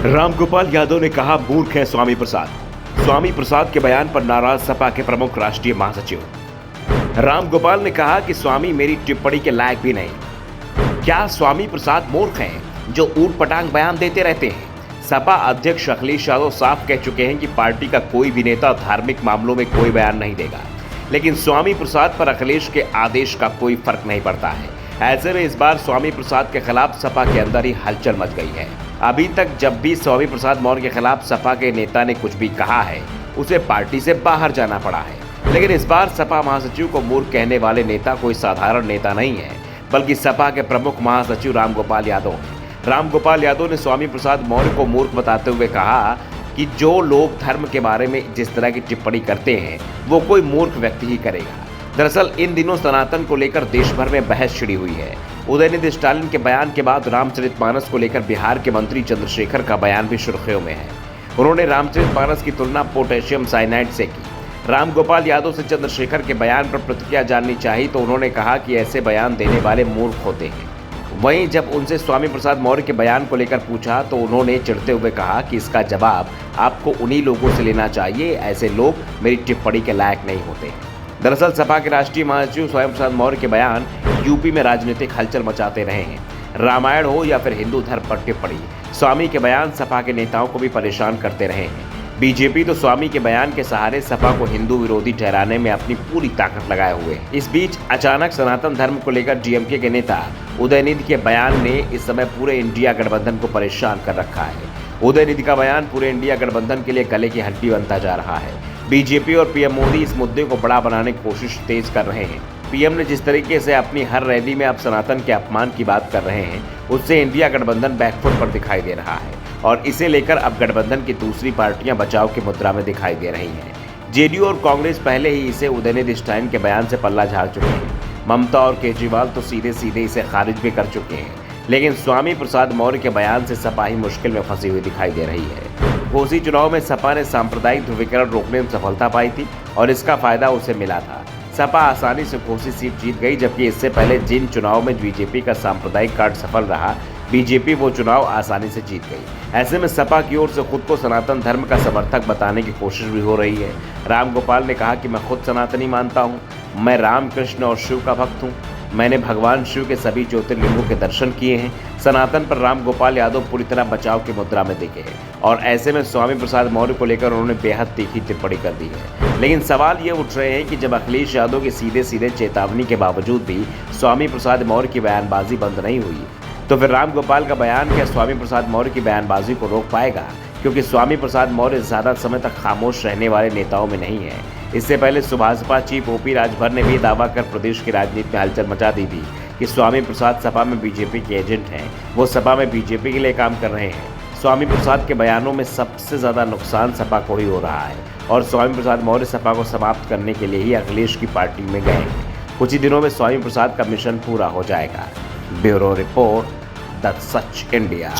रामगोपाल यादव ने कहा, मूर्ख है स्वामी प्रसाद। स्वामी प्रसाद के बयान पर नाराज सपा के प्रमुख राष्ट्रीय महासचिव रामगोपाल ने कहा कि स्वामी मेरी टिप्पणी के लायक भी नहीं। क्या स्वामी प्रसाद मूर्ख हैं जो ऊट पटांग बयान देते रहते हैं? सपा अध्यक्ष अखिलेश यादव साफ कह चुके हैं कि पार्टी का कोई भी नेता धार्मिक मामलों में कोई बयान नहीं देगा, लेकिन स्वामी प्रसाद पर अखिलेश के आदेश का कोई फर्क नहीं पड़ता है। ऐसे में इस बार स्वामी प्रसाद के खिलाफ सपा के अंदर ही हलचल मच गई है। अभी तक जब भी स्वामी प्रसाद मौर्य के खिलाफ सपा के नेता ने कुछ भी कहा है, उसे पार्टी से बाहर जाना पड़ा है। लेकिन इस बार सपा महासचिव को मूर्ख कहने वाले नेता कोई साधारण नेता नहीं है, बल्कि सपा के प्रमुख महासचिव रामगोपाल यादव हैं। रामगोपाल यादव ने स्वामी प्रसाद मौर्य को मूर्ख बताते हुए कहा कि जो लोग धर्म के बारे में जिस तरह की टिप्पणी करते हैं, वो कोई मूर्ख व्यक्ति ही करेगा। दरअसल इन दिनों सनातन को लेकर देश भर में बहस छिड़ी हुई है। उदयनिधि स्टालिन के बयान के बाद रामचरितमानस को लेकर बिहार के मंत्री चंद्रशेखर का बयान भी सुर्खियों में है। उन्होंने रामचरितमानस की तुलना पोटेशियम साइनाइड से की। रामगोपाल यादव से चंद्रशेखर के बयान पर प्रतिक्रिया जाननी चाहिए तो उन्होंने कहा कि ऐसे बयान देने वाले मूर्ख होते हैं। वहीं जब उनसे स्वामी प्रसाद मौर्य के बयान को लेकर पूछा तो उन्होंने चिढ़ते हुए कहा कि इसका जवाब आपको उन्हीं लोगों से लेना चाहिए, ऐसे लोग मेरी टिप्पणी के लायक नहीं होते। दरअसल सपा के राष्ट्रीय महासचिव स्वामी प्रसाद मौर्य के बयान यूपी में राजनीतिक हलचल मचाते रहे हैं। रामायण हो या फिर हिंदू धर्म पर टिप्पणी, स्वामी के बयान सपा के नेताओं को भी परेशान करते रहे हैं। बीजेपी तो स्वामी के बयान के सहारे सपा को हिंदू विरोधी ठहराने में अपनी पूरी ताकत लगाए हुए है। इस बीच अचानक सनातन धर्म को लेकर डीएमके के नेता उदयनिधि के बयान ने इस समय पूरे इंडिया गठबंधन को परेशान कर रखा है। उदयनिधि का बयान पूरे इंडिया गठबंधन के लिए गले की हड्डी बनता जा रहा है। बीजेपी और पीएम मोदी इस मुद्दे को बड़ा बनाने की कोशिश तेज कर रहे हैं। पीएम ने जिस तरीके से अपनी हर रैली में अब सनातन के अपमान की बात कर रहे हैं, उससे इंडिया गठबंधन बैकफुट पर दिखाई दे रहा है और इसे लेकर अब गठबंधन की दूसरी पार्टियां बचाव की मुद्रा में दिखाई दे रही हैं। जेडीयू और कांग्रेस पहले ही इसे उदयनिधि स्टालिन के बयान से पल्ला झाड़ चुके हैं। ममता और केजरीवाल तो सीधे सीधे इसे खारिज भी कर चुके हैं, लेकिन स्वामी प्रसाद मौर्य के बयान से सपा ही मुश्किल में फंसी हुई दिखाई दे रही है। घोसी चुनाव में सपा ने सांप्रदायिक ध्रुवीकरण रोकने में सफलता पाई थी और इसका फायदा उसे मिला था। सपा आसानी से घोसी सीट जीत गई, जबकि इससे पहले जिन चुनाव में बीजेपी का सांप्रदायिक कार्ड सफल रहा, बीजेपी वो चुनाव आसानी से जीत गई। ऐसे में सपा की ओर से खुद को सनातन धर्म का समर्थक बताने की कोशिश भी हो रही है। रामगोपाल ने कहा कि मैं खुद सनातनी मानता हूँ, मैं राम कृष्ण और शिव का भक्त हूँ, मैंने भगवान शिव के सभी ज्योतिर्लिंगों के दर्शन किए हैं। सनातन पर रामगोपाल यादव पूरी तरह बचाव की मुद्रा में दिखे हैं और ऐसे में स्वामी प्रसाद मौर्य को लेकर उन्होंने बेहद तीखी टिप्पणी कर दी है। लेकिन सवाल ये उठ रहे हैं कि जब अखिलेश यादव की सीधे सीधे चेतावनी के बावजूद भी स्वामी प्रसाद मौर्य की बयानबाजी बंद नहीं हुई, तो फिर रामगोपाल का बयान क्या स्वामी प्रसाद मौर्य की बयानबाजी को रोक पाएगा? क्योंकि स्वामी प्रसाद मौर्य ज़्यादा समय तक खामोश रहने वाले नेताओं में नहीं है। इससे पहले सुभाषपा चीफ ओपी राजभर ने भी दावा कर प्रदेश की राजनीति में हलचल मचा दी थी कि स्वामी प्रसाद सपा में बीजेपी के एजेंट हैं, वो सपा में बीजेपी के लिए काम कर रहे हैं। स्वामी प्रसाद के बयानों में सबसे ज़्यादा नुकसान सपा को ही हो रहा है और स्वामी प्रसाद मौर्य सपा को समाप्त करने के लिए ही अखिलेश की पार्टी में गए हैं। कुछ ही दिनों में स्वामी प्रसाद का मिशन पूरा हो जाएगा। Bureau report, the such India.